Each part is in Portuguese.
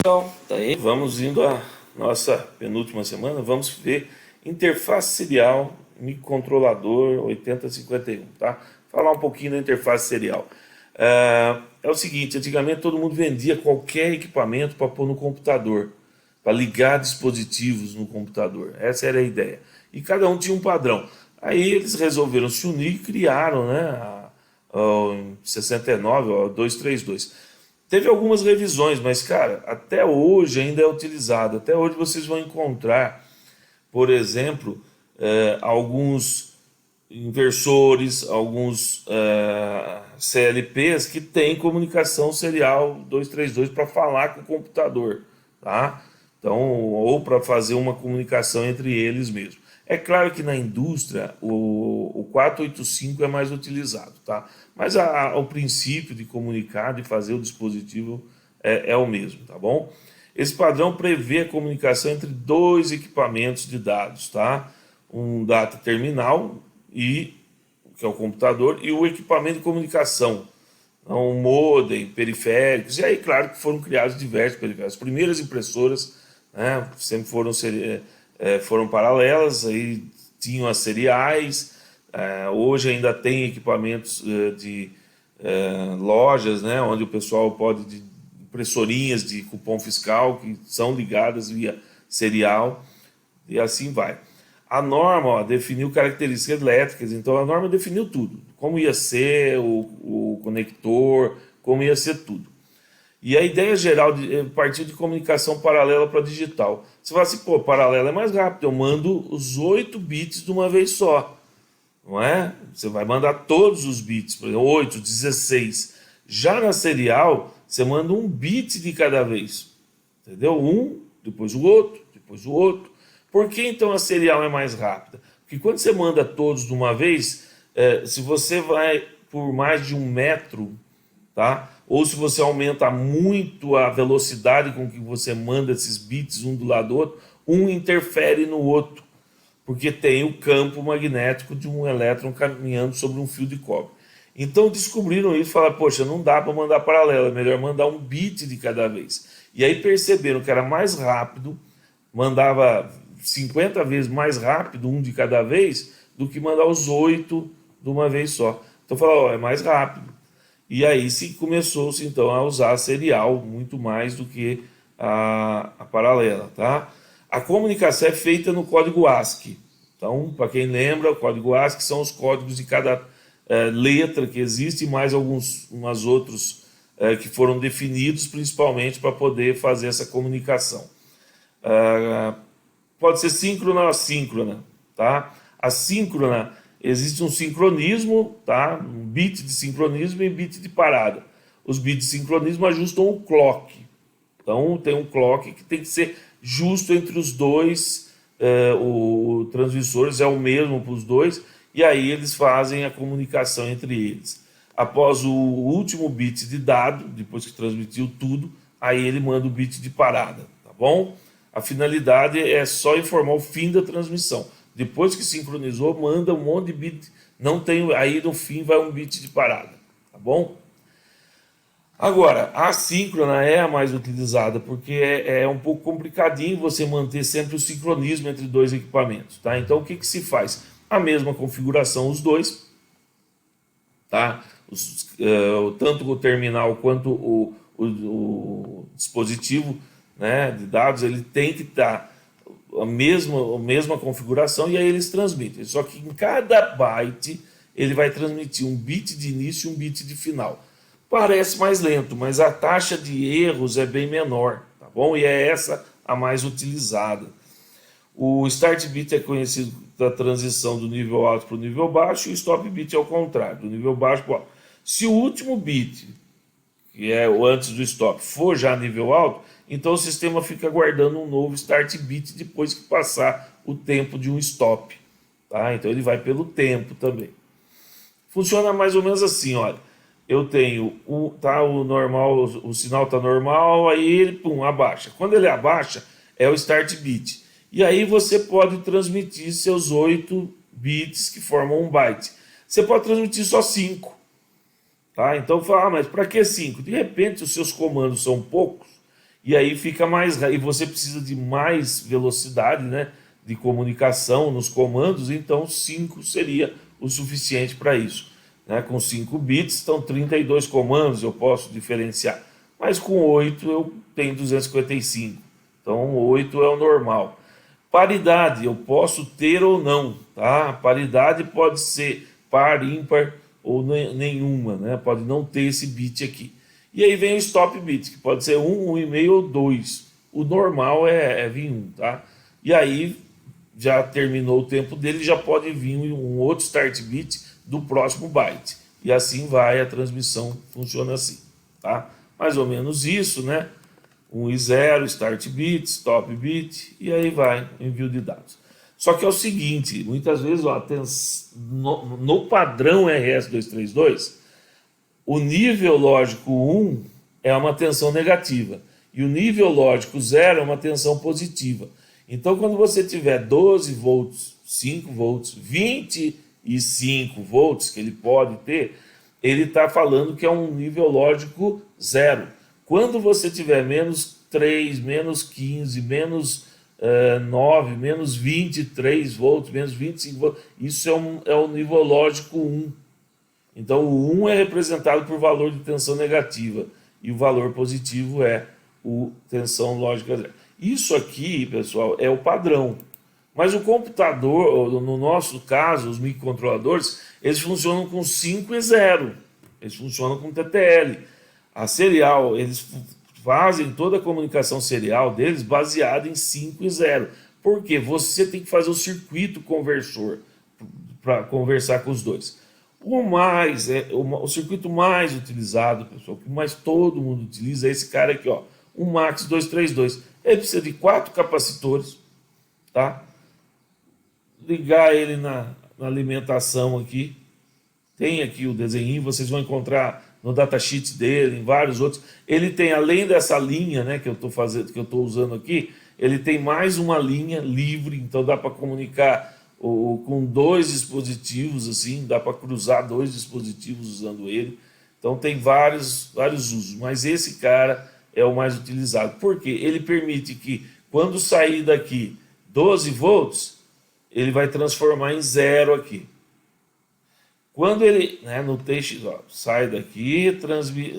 Então, daí vamos indo à nossa penúltima semana, vamos ver interface serial microcontrolador 8051, tá? Falar um pouquinho da interface serial. É o seguinte, antigamente todo mundo vendia qualquer equipamento para pôr no computador, para ligar dispositivos no computador. Essa era a ideia. E cada um tinha um padrão. Aí eles resolveram se unir e criaram, né, em 69, o 232. Teve algumas revisões, mas, cara, até hoje ainda é utilizado. Até hoje vocês vão encontrar, por exemplo, alguns inversores, alguns CLPs que têm comunicação serial 232 para falar com o computador, tá? Então, ou para fazer uma comunicação entre eles mesmo. É claro que na indústria o 485 é mais utilizado, tá? Mas o princípio de comunicar, de fazer o dispositivo é o mesmo, tá bom? Esse padrão prevê a comunicação entre dois equipamentos de dados, tá? Um data terminal, que é o computador, e o equipamento de comunicação, um modem, periféricos, e aí, claro, que foram criados diversos periféricos. As primeiras impressoras, né, sempre foram paralelas, aí tinham as seriais, hoje ainda tem equipamentos de lojas, né, onde o pessoal pode, de impressorinhas de cupom fiscal, que são ligadas via serial, e assim vai. A norma definiu características elétricas, então a norma definiu tudo, como ia ser o conector, como ia ser tudo. E a ideia geral partiu de comunicação paralela para digital. Você fala assim, pô, paralela é mais rápido, eu mando os 8 bits de uma vez só, não é? Você vai mandar todos os bits, por exemplo, 8, 16. Já na serial, você manda um bit de cada vez, entendeu? Um, depois o outro, depois o outro. Por que então a serial é mais rápida? Porque quando você manda todos de uma vez, se você vai por mais de 1 metro, tá? Ou se você aumenta muito a velocidade com que você manda esses bits um do lado do outro, um interfere no outro, porque tem o campo magnético de um elétron caminhando sobre um fio de cobre. Então descobriram isso e falaram, poxa, não dá para mandar paralelo, é melhor mandar um bit de cada vez. E aí perceberam que era mais rápido, mandava 50 vezes mais rápido, um de cada vez, do que mandar os 8 de uma vez só. Então falaram, é mais rápido. E aí começou-se então a usar a serial muito mais do que a paralela, tá? A comunicação é feita no código ASCII. Então, para quem lembra, o código ASCII são os códigos de cada letra que existe, mais umas outros que foram definidos principalmente para poder fazer essa comunicação. Pode ser síncrona ou assíncrona, tá? A síncrona, existe um sincronismo, tá? Um bit de sincronismo e bit de parada. Os bits de sincronismo ajustam o clock. Então tem um clock que tem que ser justo entre os dois, o transmissores é o mesmo para os dois, e aí eles fazem a comunicação entre eles. Após o último bit de dado, depois que transmitiu tudo, aí ele manda o bit de parada, tá bom? A finalidade é só informar o fim da transmissão. Depois que sincronizou, manda um monte de bit, não tem, aí no fim vai um bit de parada, tá bom? Agora, a assíncrona é a mais utilizada, porque é um pouco complicadinho você manter sempre o sincronismo entre dois equipamentos, tá? Então o que se faz? A mesma configuração, os dois, tá? Tanto o terminal quanto o dispositivo, né, de dados, ele tem que estar a mesma configuração, e aí eles transmitem. Só que em cada byte ele vai transmitir um bit de início e um bit de final. Parece mais lento, mas a taxa de erros é bem menor, tá bom? E é essa a mais utilizada. O start bit é conhecido da transição do nível alto para o nível baixo, e o stop bit é o contrário, do nível baixo para o alto. Se o último bit, que é o antes do stop, for já nível alto, então o sistema fica guardando um novo start bit depois que passar o tempo de um stop, tá? Então ele vai pelo tempo também. Funciona mais ou menos assim, olha. Eu tenho o normal, o sinal está normal, aí ele abaixa. Quando ele abaixa, é o start bit. E aí você pode transmitir seus 8 bits que formam um byte. Você pode transmitir só 5. Tá? Então fala, mas para que 5? De repente os seus comandos são poucos e aí fica mais... E você precisa de mais velocidade, né, de comunicação nos comandos, então 5 seria o suficiente para isso. Né? Com 5 bits, então 32 comandos eu posso diferenciar. Mas com 8 eu tenho 255. Então 8 é o normal. Paridade, eu posso ter ou não. Tá? Paridade pode ser par, ímpar ou nenhuma. Né? Pode não ter esse bit aqui. E aí vem o stop bit, que pode ser 1, 1,5 ou 2. O normal é vir 1. Tá? E aí já terminou o tempo dele, já pode vir um outro start bit do próximo byte. E assim vai, a transmissão funciona assim. Tá? Mais ou menos isso, né? 1 e 0, start bit, stop bit, e aí vai o envio de dados. Só que é o seguinte, muitas vezes ó, no padrão RS-232, o nível lógico 1 é uma tensão negativa, e o nível lógico 0 é uma tensão positiva. Então, quando você tiver 12 volts, 5 volts, 25 volts, que ele pode ter, ele está falando que é um nível lógico 0. Quando você tiver menos 3, menos 15, menos 9, menos 23 volts, menos 25 volts, isso é o nível lógico 1. Então o 1 é representado por valor de tensão negativa e o valor positivo é o tensão lógica 0. Isso aqui, pessoal, é o padrão. Mas o computador, no nosso caso, os microcontroladores, eles funcionam com 5 e 0. Eles funcionam com TTL. A serial, eles fazem toda a comunicação serial deles baseada em 5 e 0. Por quê? Você tem que fazer o circuito conversor para conversar com os dois. O circuito mais utilizado, pessoal, que mais todo mundo utiliza é esse cara aqui, ó, o MAX 232. Ele precisa de 4 capacitores, tá? Ligar ele na alimentação aqui. Tem aqui o desenho, vocês vão encontrar no datasheet dele, em vários outros. Ele tem, além dessa linha, né, que eu estou usando aqui, ele tem mais uma linha livre, então dá para comunicar com 2 dispositivos, assim, dá para cruzar 2 dispositivos usando ele. Então tem vários usos, mas esse cara é o mais utilizado. Por quê? Ele permite que, quando sair daqui 12 volts, ele vai transformar em 0 aqui. Quando ele, né, no TX, ó, sai daqui,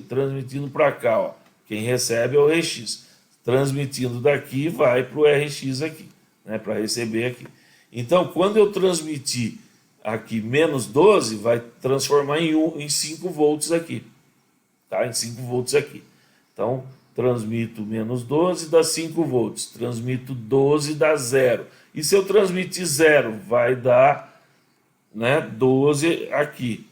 transmitindo para cá, ó, quem recebe é o RX. Transmitindo daqui, vai para o RX aqui, né, para receber aqui. Então, quando eu transmitir aqui menos 12, vai transformar em 5 volts aqui. Tá? Em 5 volts aqui. Então, transmito menos 12, dá 5 volts. Transmito 12, dá 0. E se eu transmitir 0, vai dar, né, 12 aqui.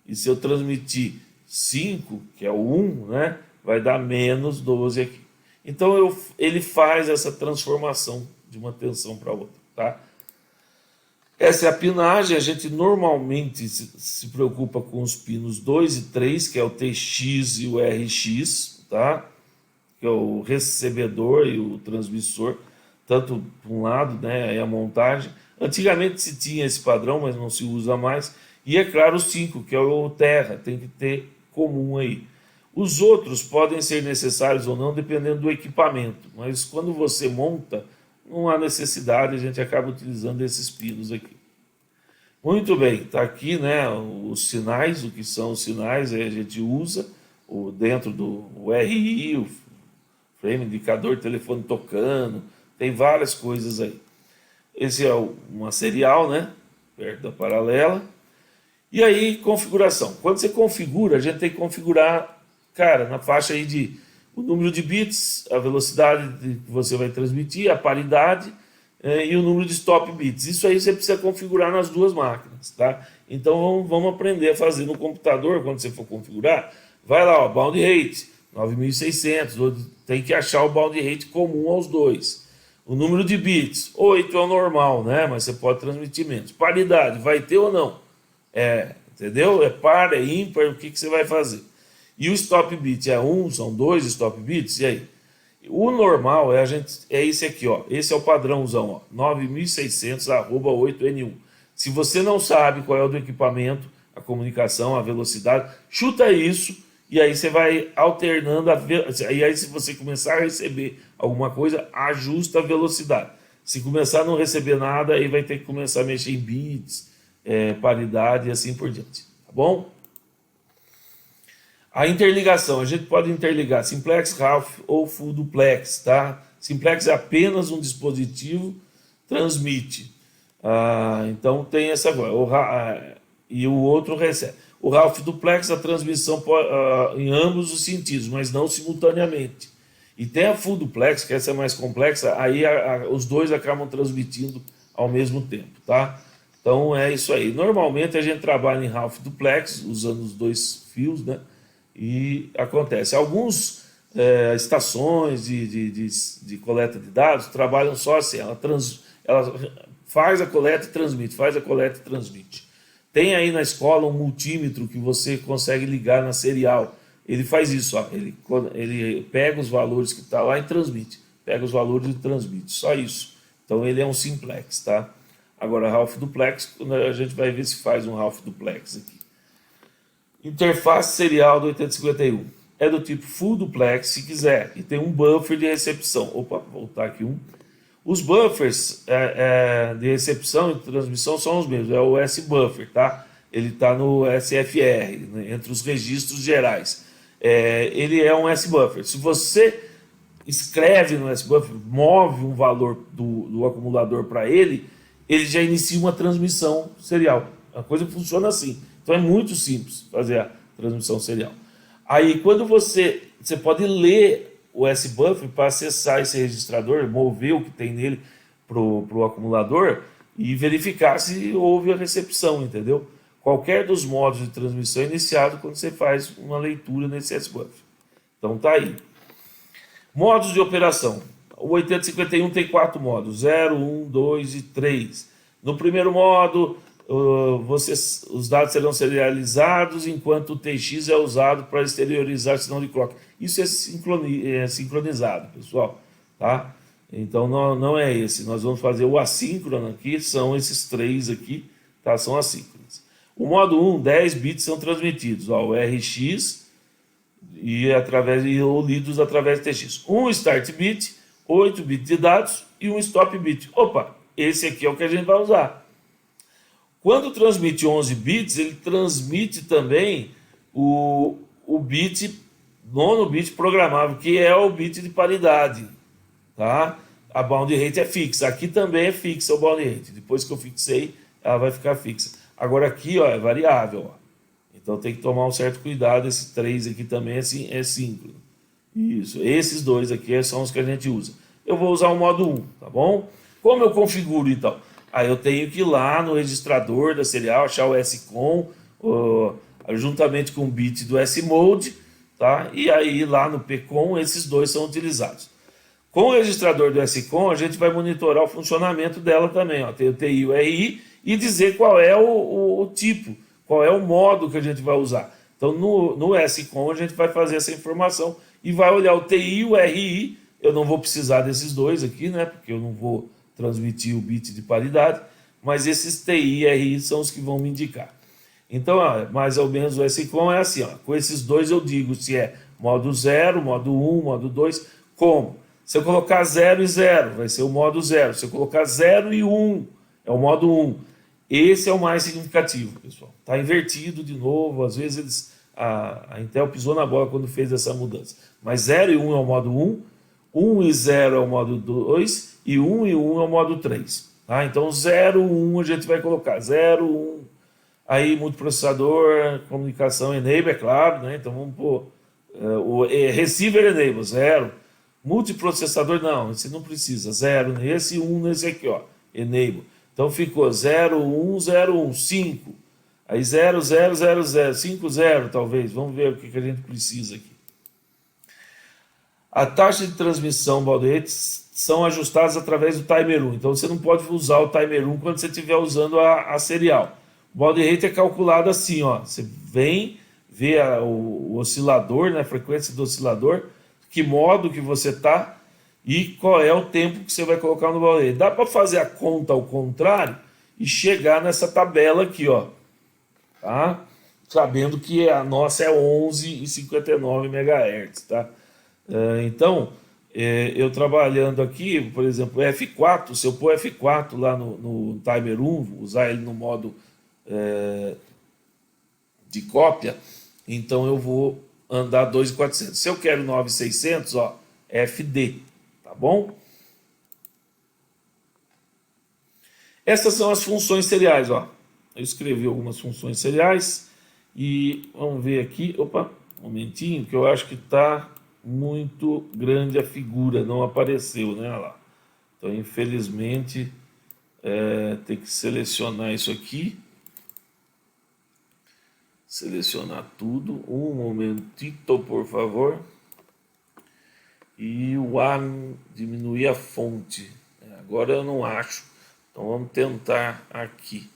E se eu transmitir 5, que é o 1, né, vai dar menos 12 aqui. Então ele faz essa transformação de uma tensão para outra. Tá? Essa é a pinagem. A gente normalmente se preocupa com os pinos 2 e 3, que é o TX e o RX, tá? Que é o recebedor e o transmissor, tanto por um lado, né, aí a montagem. Antigamente se tinha esse padrão, mas não se usa mais. E é claro o 5, que é o terra, tem que ter comum aí. Os outros podem ser necessários ou não, dependendo do equipamento. Mas quando você monta, não há necessidade, a gente acaba utilizando esses pinos aqui. Muito bem, está aqui, né, os sinais, o que são os sinais, aí a gente usa dentro do RI, o frame indicador, telefone tocando, tem várias coisas aí. Esse é uma serial, né, perto da paralela. E aí, configuração. Quando você configura, a gente tem que configurar, cara, na faixa aí de o número de bits, a velocidade que você vai transmitir, a paridade e o número de stop bits. Isso aí você precisa configurar nas duas máquinas, tá? Então vamos aprender a fazer no computador. Quando você for configurar, vai lá, ó, bound rate 9600, tem que achar o bound rate comum aos dois. O número de bits, 8 é o normal, né? Mas você pode transmitir menos. Paridade, vai ter ou não? Entendeu? É par, é ímpar, o que você vai fazer? E o stop bit é 1, são 2 stop bits, e aí? O normal é esse aqui, ó. Esse é o padrãozão, ó, 9600/8N1. Se você não sabe qual é o do equipamento, a comunicação, a velocidade, chuta isso e aí você vai alternando e aí se você começar a receber alguma coisa, ajusta a velocidade. Se começar a não receber nada, aí vai ter que começar a mexer em bits, paridade e assim por diante, tá bom? A interligação, a gente pode interligar simplex, Ralph ou full duplex, tá? Simplex é apenas um dispositivo, transmite. Então tem essa agora. E o outro recebe. O Ralph duplex, a transmissão em ambos os sentidos, mas não simultaneamente. E tem a full duplex, que essa é mais complexa, aí os dois acabam transmitindo ao mesmo tempo, tá? Então é isso aí. Normalmente a gente trabalha em Ralph duplex, usando os dois fios, né? E acontece. Algumas estações de coleta de dados trabalham só assim, ela faz a coleta e transmite, faz a coleta e transmite. Tem aí na escola um multímetro que você consegue ligar na serial. Ele faz isso, ó, ele pega os valores que está lá e transmite. Pega os valores e transmite, só isso. Então ele é um simplex, tá? Agora, Ralph duplex, a gente vai ver se faz um Ralph duplex aqui. Interface serial do 8051. É do tipo full duplex, se quiser, e tem um buffer de recepção. Opa, vou voltar aqui um. Os buffers de recepção e transmissão são os mesmos, é o S-buffer, tá? Ele está no SFR, né, entre os registros gerais. Ele é um S-buffer. Se você escreve no S-buffer, move um valor do acumulador para ele já inicia uma transmissão serial. A coisa funciona assim. Então é muito simples fazer a transmissão serial. Aí quando você pode ler o S-buffer para acessar esse registrador, mover o que tem nele para o acumulador e verificar se houve a recepção, entendeu? Qualquer dos modos de transmissão é iniciado quando você faz uma leitura nesse S-buffer. Então tá aí. Modos de operação. O 8051 tem 4 modos, 0, 1, 2 e 3. No primeiro modo, os dados serão serializados enquanto o TX é usado para exteriorizar sinal de clock. Isso é sincronizado, pessoal, tá? Então não é esse. Nós vamos fazer o assíncrono aqui, são esses 3 aqui, tá? São assíncronos. O modo 1, 10 bits são transmitidos, ó, o RX ou lidos através do TX. Um start bit, 8 bits de dados e um stop bit. Opa, esse aqui é o que a gente vai usar. Quando transmite 11 bits, ele transmite também o bit, nono bit programável, que é o bit de paridade, tá? A bound rate é fixa. Aqui também é fixa o bound rate. Depois que eu fixei, ela vai ficar fixa. Agora aqui, ó, é variável, ó. Então tem que tomar um certo cuidado. Esse 3 aqui também é síncrono. Isso. Esses dois aqui são os que a gente usa. Eu vou usar o modo 1, tá bom? Como eu configuro então? Aí eu tenho que ir lá no registrador da serial, achar o SCOM, juntamente com o bit do SMode, tá? E aí lá no PCOM esses dois são utilizados. Com o registrador do SCOM, a gente vai monitorar o funcionamento dela também, ó. Tem o TI e o RI e dizer qual é o tipo, qual é o modo que a gente vai usar. Então no SCOM a gente vai fazer essa informação e vai olhar o TI e o RI. Eu não vou precisar desses dois aqui, né? Porque eu não vou transmitir o bit de paridade, mas esses TI e RI são os que vão me indicar. Então, mais ou menos o SCOM é assim, ó, com esses dois eu digo se é modo 0, modo 1, modo 2, como? Se eu colocar 0 e 0, vai ser o modo 0. Se eu colocar 0 e 1, é o modo 1. Esse é o mais significativo, pessoal. Está invertido de novo, às vezes a Intel pisou na bola quando fez essa mudança. Mas 0 e 1 é o modo 1, 1 e 0 é o modo 2, e 1 e 1 é o modo 3. Tá? Então 0, 1 a gente vai colocar 0, 1, aí multiprocessador, comunicação enable, é claro, né? Então vamos pôr o receiver enable, 0. Multiprocessador não, esse não precisa, 0 nesse, 1 nesse aqui, ó, enable. Então ficou 0, 1, 0, 1, 5. Aí 0, 0, 0, 0, 5, 0 talvez. Vamos ver o que a gente precisa aqui. A taxa de transmissão baldetes são ajustadas através do timer 1. Então você não pode usar o timer 1 quando você estiver usando a serial. O baud rate é calculado assim, ó. Você vem ver o oscilador, né, a frequência do oscilador, que modo que você está e qual é o tempo que você vai colocar no baud rate. Dá para fazer a conta ao contrário e chegar nessa tabela aqui, ó. Tá? sabendo que a nossa é 11,59 MHz, tá? Então, eu trabalhando aqui, por exemplo, F4, se eu pôr F4 lá no timer 1, usar ele no modo de cópia, então eu vou andar 2.400. Se eu quero 9.600, ó, FD, tá bom? Essas são as funções seriais, ó. Eu escrevi algumas funções seriais e vamos ver aqui, opa, um momentinho, que eu acho que está muito grande a figura, não apareceu, né? Olha lá. Então, infelizmente, tem que selecionar isso aqui. Selecionar tudo. Um momentito, por favor. E o A, diminuir a fonte. Agora eu não acho. Então vamos tentar aqui.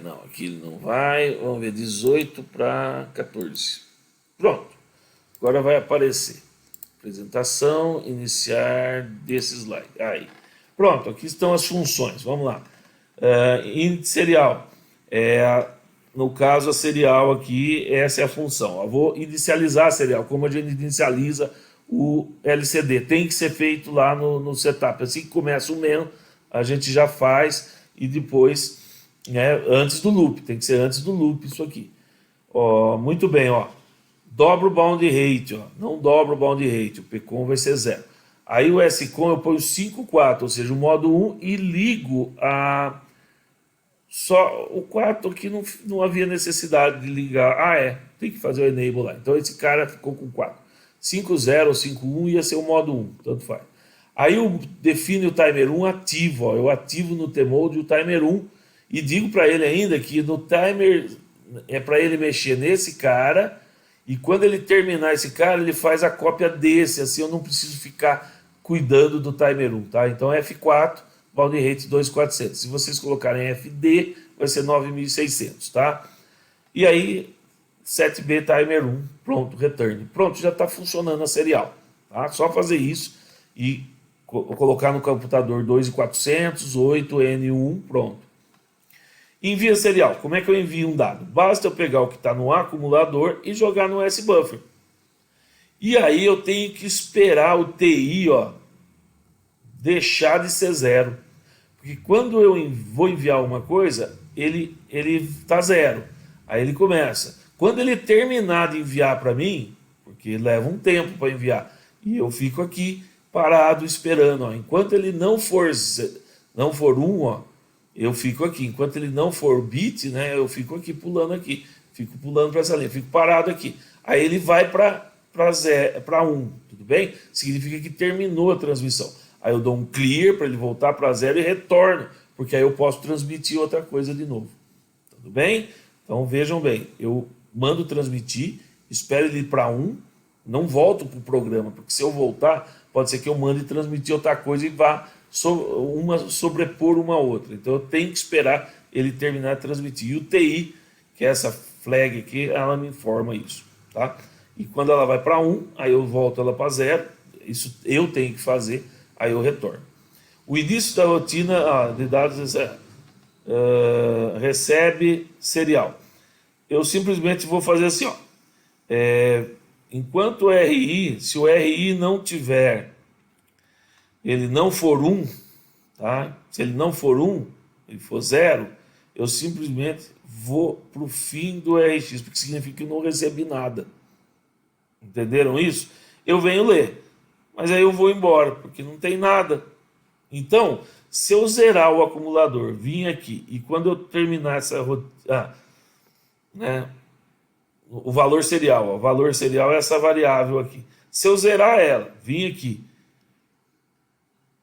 Não, aqui ele não vai. Vamos ver, 18 para 14. Pronto. Agora vai aparecer. Apresentação, iniciar desse slide. Aí. Pronto, aqui estão as funções. Vamos lá. Índice serial. No caso, a serial aqui, essa é a função. Eu vou inicializar a serial. Como a gente inicializa o LCD? Tem que ser feito lá no setup. Assim que começa o menu, a gente já faz e depois, antes do loop. Tem que ser antes do loop isso aqui. Ó, muito bem, ó. Dobro o bound rate, ó. Não dobro o bound rate. O PCOM vai ser 0. Aí o SCOM eu ponho 5.4, ou seja, o modo 1 e ligo a... Só o 4 aqui não havia necessidade de ligar. Tem que fazer o enable lá. Então esse cara ficou com 4. 5.0 ou 5.1 ia ser o modo 1, tanto faz. Aí eu defino o timer 1 ativo. Ó. Eu ativo no T-Mode o timer 1 e digo para ele ainda que no timer é para ele mexer nesse cara e quando ele terminar esse cara, ele faz a cópia desse. Assim eu não preciso ficar cuidando do timer 1, tá? Então F4... bound rate 2.400. Se vocês colocarem FD, vai ser 9.600, tá? E aí, 7B timer 1, pronto, return. Pronto, já está funcionando a serial, tá? Só fazer isso e colocar no computador 2.400, 8N1, pronto. Envia serial. Como é que eu envio um dado? Basta eu pegar o que está no acumulador e jogar no S-Buffer. E aí eu tenho que esperar o TI, ó, deixar de ser 0. Porque quando eu vou enviar uma coisa, ele está 0. Aí ele começa. Quando ele terminar de enviar para mim, porque leva um tempo para enviar, e eu fico aqui parado esperando. Ó. Enquanto ele não for 1, ó, eu fico aqui. Enquanto ele não for bit, né, eu fico aqui pulando aqui. Fico pulando para essa linha, fico parado aqui. Aí ele vai para 1, tudo bem? Significa que terminou a transmissão. Aí eu dou um clear para ele voltar para 0 e retorno, porque aí eu posso transmitir outra coisa de novo. Tudo bem? Então vejam bem, eu mando transmitir, espero ele ir para 1, não volto para o programa, porque se eu voltar, pode ser que eu mande transmitir outra coisa e vá sobrepor uma outra. Então eu tenho que esperar ele terminar de transmitir. E o TI, que é essa flag aqui, ela me informa isso. Tá? E quando ela vai para 1, aí eu volto ela para 0, isso eu tenho que fazer. Aí eu retorno. O início da rotina de dados recebe serial. Eu simplesmente vou fazer assim, ó. Enquanto o RI, se o RI não tiver, ele não for 1, tá? Se ele não for 1, ele for 0, eu simplesmente vou para o fim do RX, porque significa que eu não recebi nada. Entenderam isso? Eu venho ler. Mas aí eu vou embora, porque não tem nada. Então, se eu zerar o acumulador, vim aqui, e quando eu terminar essa rotina, o valor serial, ó, o valor serial é essa variável aqui. Se eu zerar ela, vim aqui,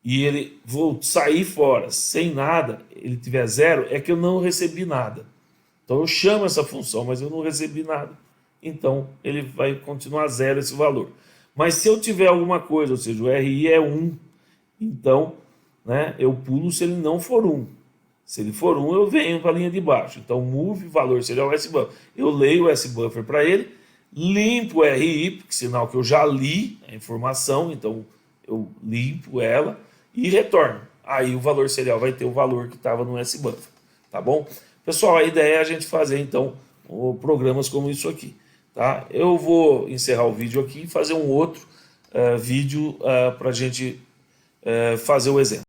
e ele vou sair fora sem nada, ele tiver 0, é que eu não recebi nada. Então eu chamo essa função, mas eu não recebi nada. Então ele vai continuar 0 esse valor. Mas se eu tiver alguma coisa, ou seja, o RI é 1, então eu pulo se ele não for 1. Se ele for 1, eu venho para a linha de baixo. Então, move, valor serial S-Buffer. Eu leio o S-Buffer para ele, limpo o RI, porque sinal que eu já li a informação, então eu limpo ela e retorno. Aí o valor serial vai ter o valor que estava no S-Buffer. Tá bom? Pessoal, a ideia é a gente fazer então programas como isso aqui, tá? Eu vou encerrar o vídeo aqui e fazer um outro vídeo para a gente fazer o exemplo.